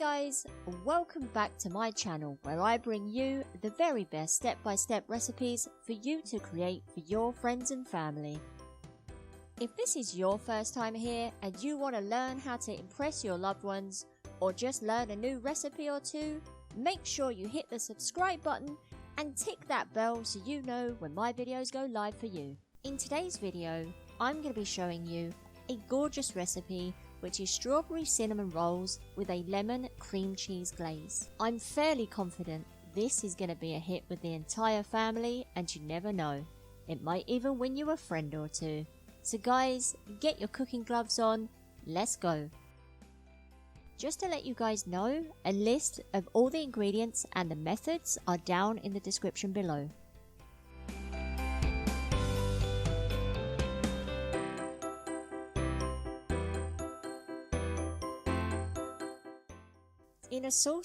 guys, welcome back to my channel where I bring you the very best step-by-step recipes for you to create for your friends and family. If this is your first time here and you want to learn how to impress your loved ones or just learn a new recipe or two, make sure you hit the subscribe button and tick that bell so you know when my videos go live for you. In today's video, I'm going to be showing you a gorgeous recipe which is strawberry cinnamon rolls with a lemon cream cheese glaze. I'm fairly confident this is going to be a hit with the entire family, and you never know, it might even win you a friend or two. So guys, get your cooking gloves on, let's go. Just to let you guys know, a list of all the ingredients and the methods are down in the description below. In a small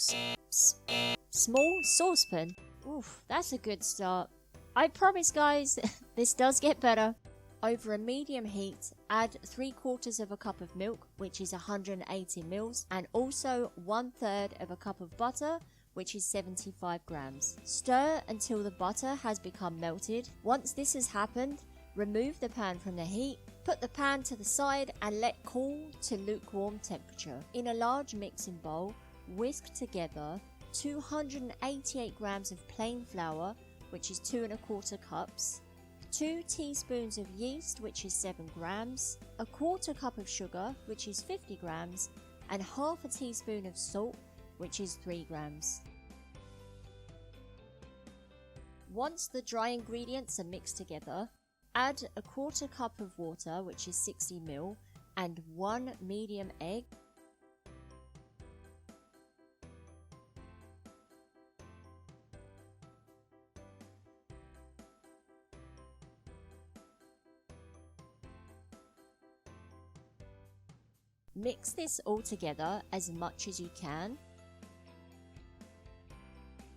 saucepan. Oof, that's a good start. I promise guys, this does get better. Over a medium heat, add 3/4 of a cup of milk, which is 180 ml, and also 1/3 of a cup of butter, which is 75 grams. Stir until the butter has become melted. Once this has happened, remove the pan from the heat, put the pan to the side and let cool to lukewarm temperature. In a large mixing bowl, whisk together 288 grams of plain flour, which is 2 1/4 cups, 2 teaspoons of yeast, which is 7 grams, 1/4 cup of sugar, which is 50 grams, and 1/2 teaspoon of salt, which is 3 grams. Once the dry ingredients are mixed together, add 1/4 cup of water, which is 60 ml, and 1 medium egg. Mix this all together as much as you can.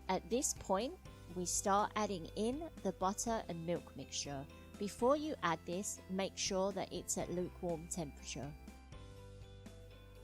At this point, we start adding in the butter and milk mixture. Before you add this, make sure that it's at lukewarm temperature.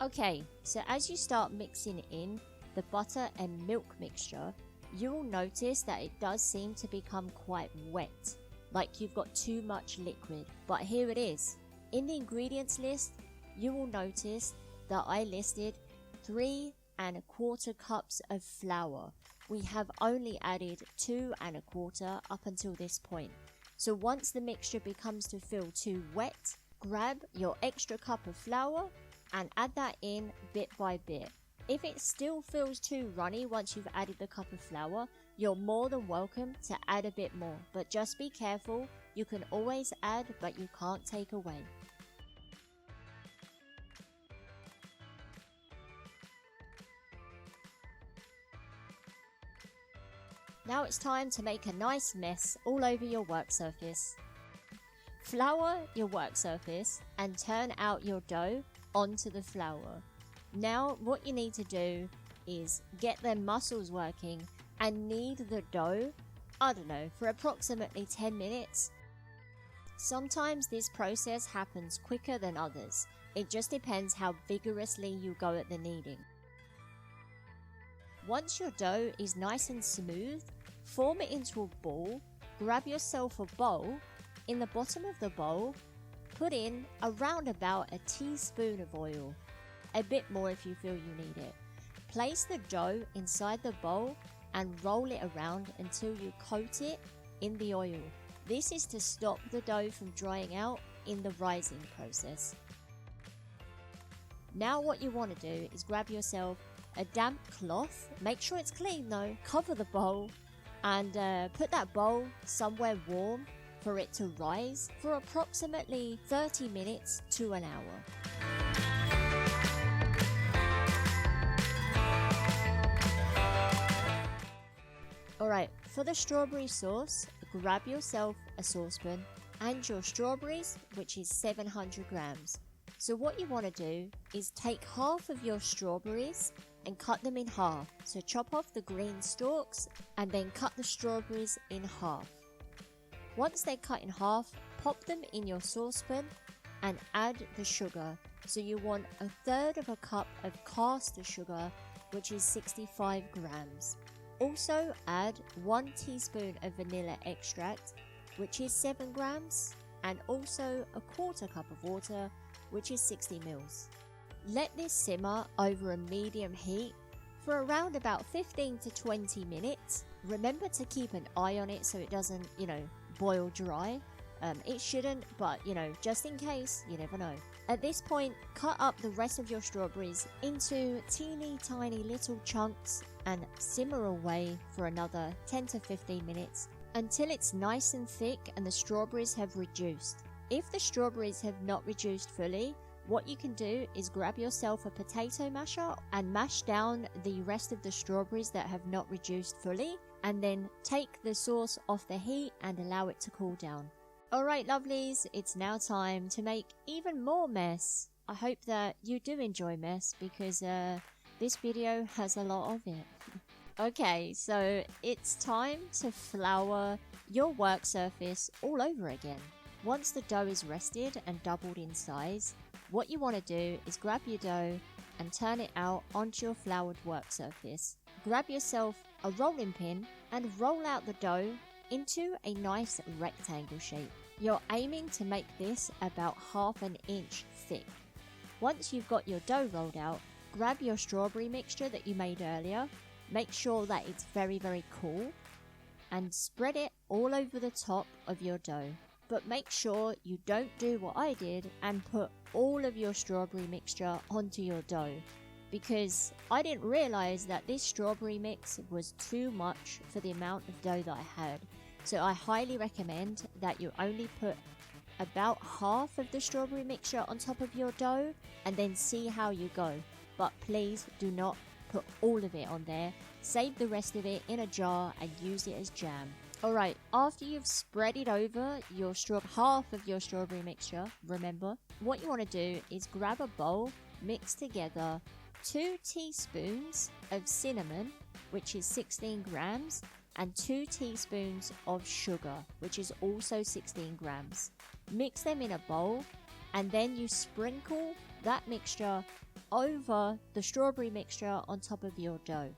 Okay, so as you start mixing in the butter and milk mixture, you will notice that it does seem to become quite wet, like you've got too much liquid. But here it is. In the ingredients list, you will notice that I listed 3 1/4 cups of flour. We have only added 2 1/4 up until this point. So once the mixture becomes to feel too wet, grab your extra cup of flour and add that in bit by bit. If it still feels too runny once you've added the cup of flour, you're more than welcome to add a bit more. But just be careful, you can always add but you can't take away. Now it's time to make a nice mess all over your work surface. Flour your work surface and turn out your dough onto the flour. Now what you need to do is get the muscles working and knead the dough, I don't know, for approximately 10 minutes. Sometimes this process happens quicker than others. It just depends how vigorously you go at the kneading. Once your dough is nice and smooth, form it into a ball, grab yourself a bowl. In the bottom of the bowl, put in around about a teaspoon of oil, a bit more if you feel you need it. Place the dough inside the bowl and roll it around until you coat it in the oil. This is to stop the dough from drying out in the rising process. Now what you want to do is grab yourself a damp cloth, make sure it's clean though, cover the bowl and put that bowl somewhere warm for it to rise for approximately 30 minutes to an hour. Alright, for the strawberry sauce, grab yourself a saucepan and your strawberries, which is 700 grams. So what you want to do is take half of your strawberries and cut them in half. So chop off the green stalks and then cut the strawberries in half. Once they're cut in half, pop them in your saucepan and add the sugar. So you want 1/3 of a cup of caster sugar, which is 65 grams. Also add 1 teaspoon of vanilla extract, which is 7 grams, and also a quarter cup of water, which is 60 mils. Let this simmer over a medium heat for around about 15 to 20 minutes. Remember to keep an eye on it so it doesn't, boil dry. It shouldn't, but just in case, you never know. At this point, cut up the rest of your strawberries into teeny tiny little chunks and simmer away for another 10 to 15 minutes until it's nice and thick and the strawberries have reduced. If the strawberries have not reduced fully, what you can do is grab yourself a potato masher and mash down the rest of the strawberries that have not reduced fully, and then take the sauce off the heat and allow it to cool down. Alright lovelies, it's now time to make even more mess. I hope that you do enjoy mess because this video has a lot of it. Okay, so it's time to flour your work surface all over again. Once the dough is rested and doubled in size, what you want to do is grab your dough and turn it out onto your floured work surface. Grab yourself a rolling pin and roll out the dough into a nice rectangle shape. You're aiming to make this about ½ an inch thick. Once you've got your dough rolled out, grab your strawberry mixture that you made earlier. Make sure that it's very, very cool and spread it all over the top of your dough. But make sure you don't do what I did and put all of your strawberry mixture onto your dough, because I didn't realize that this strawberry mix was too much for the amount of dough that I had. So I highly recommend that you only put about half of the strawberry mixture on top of your dough and then see how you go. But please do not put all of it on there. Save the rest of it in a jar and use it as jam. Alright, after you've spread it over your half of your strawberry mixture, remember, what you want to do is grab a bowl, mix together 2 teaspoons of cinnamon, which is 16 grams, and 2 teaspoons of sugar, which is also 16 grams. Mix them in a bowl, and then you sprinkle that mixture over the strawberry mixture on top of your dough.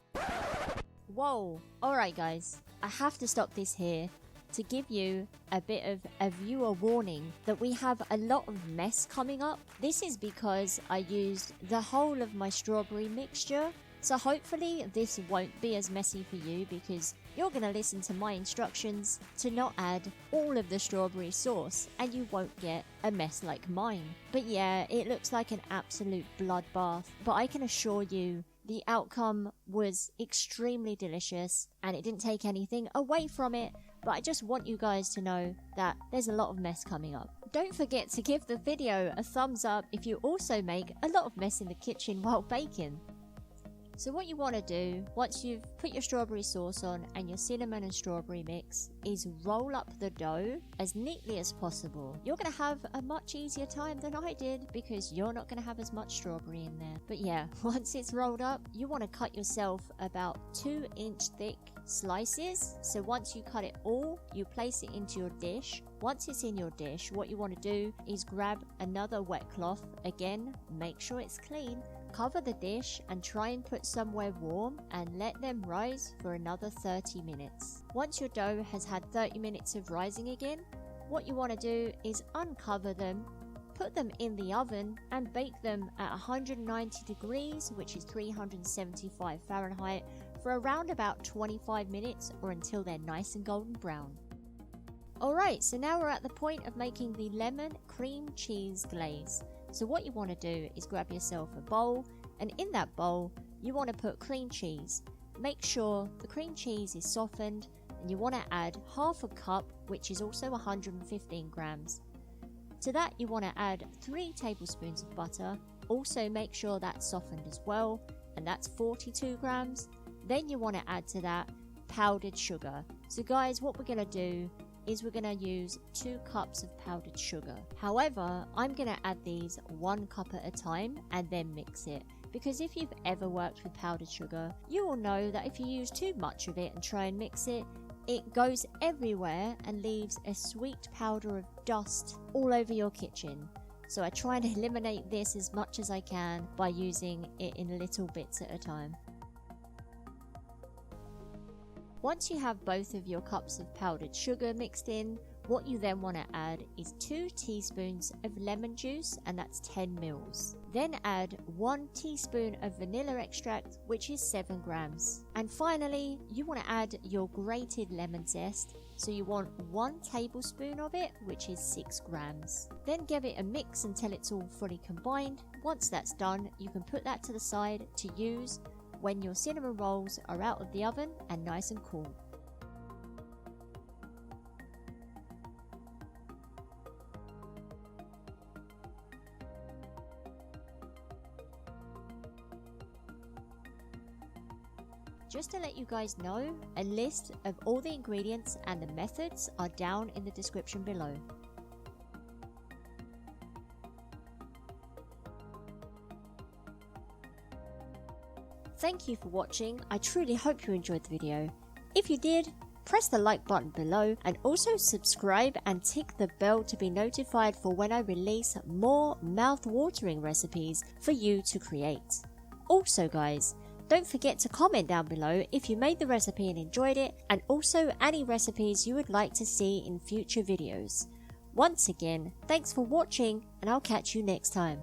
Whoa! Alright guys, I have to stop this here to give you a bit of a viewer warning that we have a lot of mess coming up. This is because I used the whole of my strawberry mixture, so hopefully this won't be as messy for you because you're going to listen to my instructions to not add all of the strawberry sauce and you won't get a mess like mine. But yeah, it looks like an absolute bloodbath, but I can assure you the outcome was extremely delicious and it didn't take anything away from it, but I just want you guys to know that there's a lot of mess coming up. Don't forget to give the video a thumbs up if you also make a lot of mess in the kitchen while baking. So what you want to do, once you've put your strawberry sauce on and your cinnamon and strawberry mix, is roll up the dough as neatly as possible. You're going to have a much easier time than I did because you're not going to have as much strawberry in there. But yeah, once it's rolled up, you want to cut yourself about 2-inch thick slices. So once you cut it all, you place it into your dish. Once it's in your dish, what you want to do is grab another wet cloth. Again, make sure it's clean. Cover the dish and try and put somewhere warm and let them rise for another 30 minutes. Once your dough has had 30 minutes of rising again, what you want to do is uncover them, put them in the oven and bake them at 190 degrees, which is 375 Fahrenheit, for around about 25 minutes or until they're nice and golden brown. Alright, so now we're at the point of making the lemon cream cheese glaze. So what you want to do is grab yourself a bowl, and in that bowl you want to put cream cheese. Make sure the cream cheese is softened, and you want to add ½ a cup, which is also 115 grams. To that you want to add 3 tablespoons of butter. Also make sure that's softened as well, and that's 42 grams. Then you want to add to that powdered sugar. So guys, what we're going to do is we're going to use 2 cups of powdered sugar. However, I'm going to add these 1 cup at a time and then mix it. Because if you've ever worked with powdered sugar, you will know that if you use too much of it and try and mix it, it goes everywhere and leaves a sweet powder of dust all over your kitchen. So I try and eliminate this as much as I can by using it in little bits at a time. Once you have both of your cups of powdered sugar mixed in, what you then want to add is 2 teaspoons of lemon juice, and that's 10 mils. Then add 1 teaspoon of vanilla extract, which is 7 grams. And finally, you want to add your grated lemon zest. So you want 1 tablespoon of it, which is 6 grams. Then give it a mix until it's all fully combined. Once that's done, you can put that to the side to use when your cinnamon rolls are out of the oven and nice and cool. Just to let you guys know, a list of all the ingredients and the methods are down in the description below. Thank you for watching. I truly hope you enjoyed the video. If you did, press the like button below and also subscribe and tick the bell to be notified for when I release more mouth-watering recipes for you to create. Also guys, don't forget to comment down below if you made the recipe and enjoyed it, and also any recipes you would like to see in future videos. Once again, thanks for watching, and I'll catch you next time.